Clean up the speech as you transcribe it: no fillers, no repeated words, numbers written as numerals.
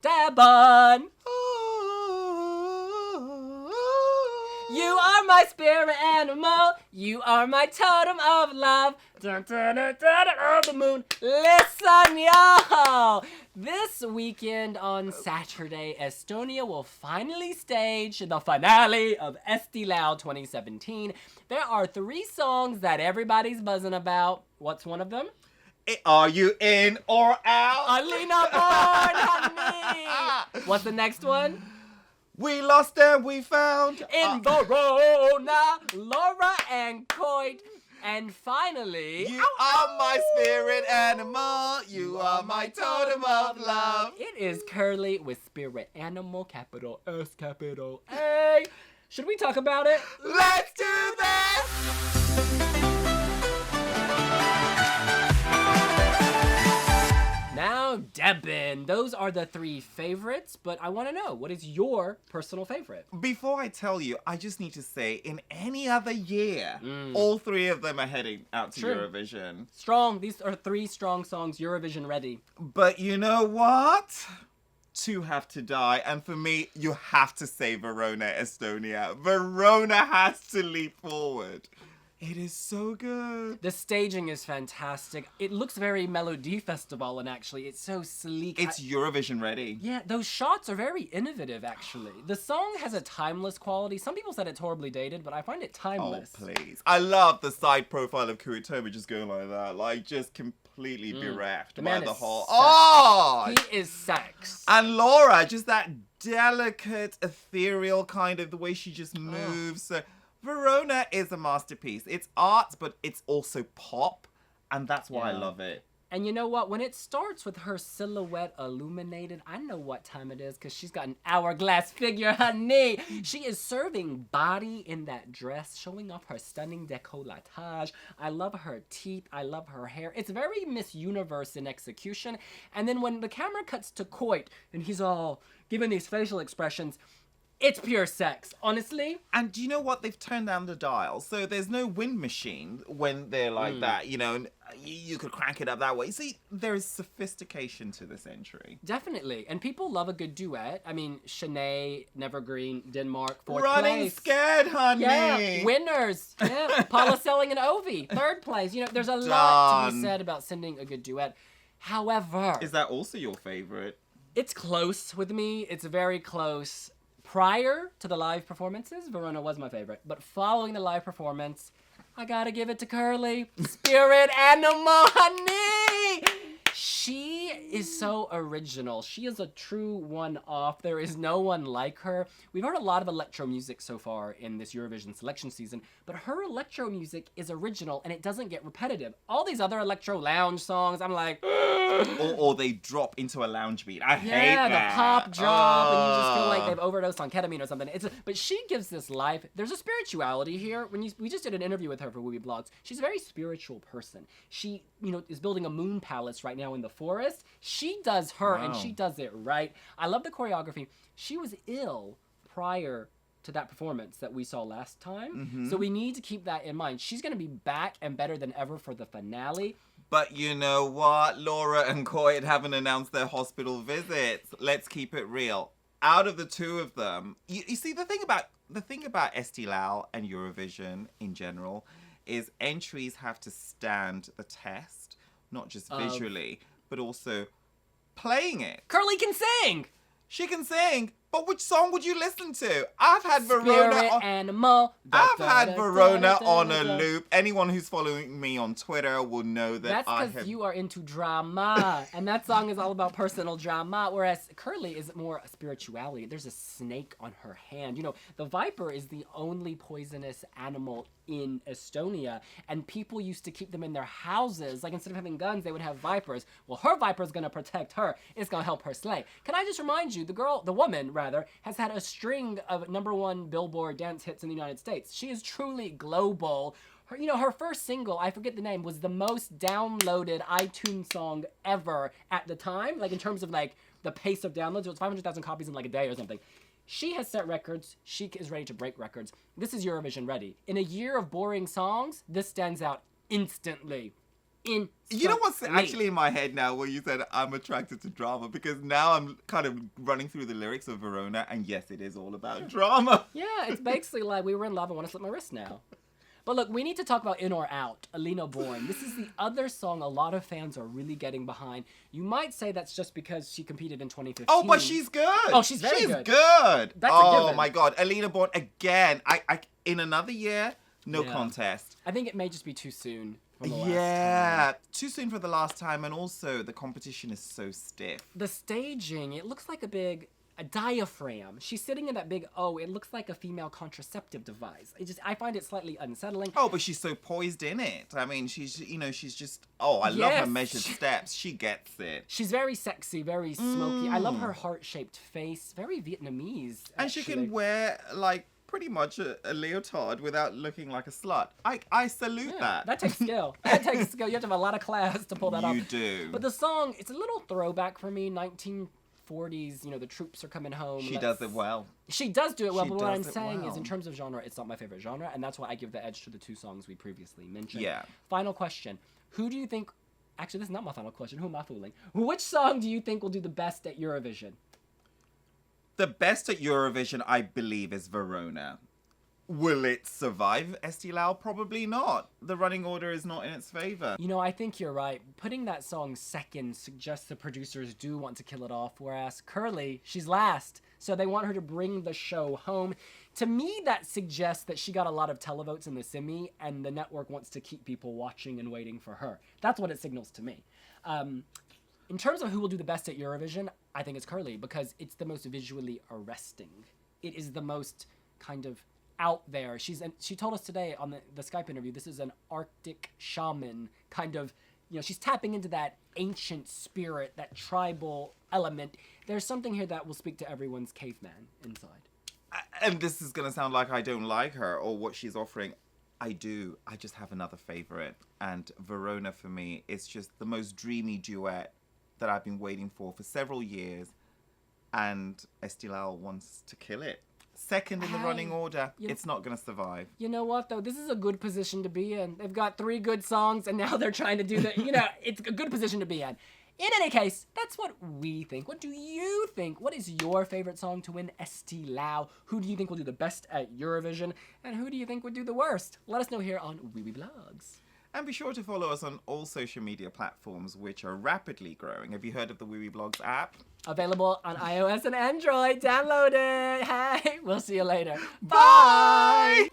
Dabon! You are my spirit animal. You are my totem of love. Dun, dun, dun, dun, dun, on the moon. Listen, y'all. This weekend on Saturday, Estonia will finally stage the finale of Eesti Laul 2017. There are 3 songs that everybody's buzzing about. What's one of them? Are you in or out? Elina Born, honey. What's the next one? We lost and we found. In Verona, Laura and Koit. And finally, You are my spirit animal. You are my totem of love. it is Kerli with Spirit Animal, capital S, capital A. Should we talk about it? Let's do this! Now, Debin, those are the 3 favorites, but I want to know, what is your personal favorite? Before I tell you, I just need to say, in any other year, all 3 of them are heading out to True. Eurovision. Strong. These are 3 strong songs, Eurovision ready. But you know what? 2 have to die, and for me, you have to say Verona, Estonia. Verona has to leap forward. It is so good. The staging is fantastic. It looks very Melody Festival, and actually, it's so sleek. It's Eurovision ready. Yeah, those shots are very innovative, actually. The song has a timeless quality. Some people said it's horribly dated, but I find it timeless. Oh, please. I love the side profile of Koit just going like that. Like, just completely bereft The by man the is whole... sex. Oh! He is sex. And Laura, just that delicate, ethereal kind of the way she just moves. Verona is a masterpiece. It's art, but it's also pop. And that's why I love it. And you know what? When it starts with her silhouette illuminated, I know what time it is because she's got an hourglass figure, honey. She is serving body in that dress, showing off her stunning décolletage. I love her teeth. I love her hair. It's very Miss Universe in execution. And then when the camera cuts to Koit and he's all giving these facial expressions, it's pure sex, honestly. And do you know what? They've turned down the dial. So there's no wind machine when they're like that, you know, and you could crank it up that way. See, there's sophistication to this entry. Definitely. And people love a good duet. I mean, Shanae, Nevergreen, Denmark, 4th Running place. scared, honey. Yeah, winners. Yeah, Paula Selling and Ovi, 3rd place. You know, there's a lot to be said about sending a good duet. However, Is that also your favorite? it's close with me. It's very close. Prior to the live performances, Verona was my favorite. But following the live performance, I gotta give it to Kerli. Spirit Animal, honey! She is so original. She is a true one-off. There is no one like her. We've heard a lot of electro music so far in this Eurovision selection season, but her electro music is original and it doesn't get repetitive. All these other electro lounge songs, I'm like... or they drop into a lounge beat. I hate that. Yeah, the pop drop, and you just feel like they've overdosed on ketamine or something. But she gives this life. There's a spirituality here. We just did an interview with her for wiwibloggs. She's a very spiritual person. She, is building a moon palace right now in the forest. She does her, and she does it right. I love the choreography. She was ill prior to that performance that we saw last time. So we need to keep that in mind. She's going to be back and better than ever for the finale. But you know what? Laura and Koit haven't announced their hospital visits. Let's keep it real. Out of the 2 of them, you see, the thing about Eesti Laul and Eurovision in general is entries have to stand the test, not just visually, but also playing it. Kerli can sing! She can sing, but which song would you listen to? I've had Spirit Verona on... Animal. I've had Verona on a loop. Anyone who's following me on Twitter will know that That's because you are into drama. And that song is all about personal drama. Whereas Kerli is more spirituality. There's a snake on her hand. The viper is the only poisonous animal in Estonia. And people used to keep them in their houses. Like, instead of having guns, they would have vipers. Well, her viper's going to protect her. It's going to help her slay. Can I just remind you, the woman, has had a string of #1 Billboard dance hits in the United States. She is truly global. Her first single, I forget the name, was the most downloaded iTunes song ever at the time. Like, in terms of, the pace of downloads, it was 500,000 copies in, a day or something. She has set records. She is ready to break records. This is Eurovision ready. In a year of boring songs, this stands out instantly. in. You know what's actually in my head now where you said I'm attracted to drama? Because now I'm kind of running through the lyrics of Verona, and yes, it is all about drama. Yeah, it's basically like we were in love, I want to slip my wrist now. But look, we need to talk about In or Out, Elina Born. This is the other song a lot of fans are really getting behind. You might say that's just because she competed in 2015. Oh, but she's good. Oh, she's very good. She's good. That's a oh given. my God, Elina Born again. I in another year, no Yeah. contest. I think it may just be too soon from the last Yeah, time. too soon for the last time, and also the competition is so stiff. The staging, it looks like a diaphragm. She's sitting in that big O. It looks like a female contraceptive device. I find it slightly unsettling. Oh, but she's so poised in it. I mean, she's just. Oh, I love her Yes. measured steps. She gets it. She's very sexy, very smoky. I love her heart-shaped face. Very Vietnamese. And she actually. can wear, like, pretty much a leotard without looking like a slut. I salute that. That takes skill. That takes skill. You have to have a lot of class to pull that off. You do. But the song, it's a little throwback for me. 1940s, the troops are coming home. She does it well. She does do it well, She but what I'm does it saying is well. in terms of genre, it's not my favorite genre, and that's why I give the edge to the two songs we previously mentioned. Yeah. Final question. Who do you think... Actually, this is not my final question. Who am I fooling? Which song do you think will do the best at Eurovision? The best at Eurovision, I believe, is Verona. Will it survive Eesti Laul? Probably not. The running order is not in its favor. I think you're right. Putting that song second suggests the producers do want to kill it off, whereas Kerli, she's last. So they want her to bring the show home. To me, that suggests that she got a lot of televotes in the semi, and the network wants to keep people watching and waiting for her. That's what it signals to me. In terms of who will do the best at Eurovision, I think it's Kerli, because it's the most visually arresting. It is the most kind of out there. She told us today on the Skype interview, this is an Arctic shaman kind of, she's tapping into that ancient spirit, that tribal element. There's something here that will speak to everyone's caveman inside. And this is going to sound like I don't like her or what she's offering. I do. I just have another favorite. And Verona, for me, is just the most dreamy duet that I've been waiting for several years. And Eesti Laul wants to kill it. Second in the running order, it's not going to survive. You know what, though? This is a good position to be in. They've got 3 good songs, and now they're trying to do it's a good position to be in. In any case, that's what we think. What do you think? What is your favorite song to win Eesti Laul? Who do you think will do the best at Eurovision? And who do you think would do the worst? Let us know here on wiwibloggs. And be sure to follow us on all social media platforms, which are rapidly growing. Have you heard of the wiwibloggs app? Available on iOS and Android. Download it. Hey, we'll see you later. Bye!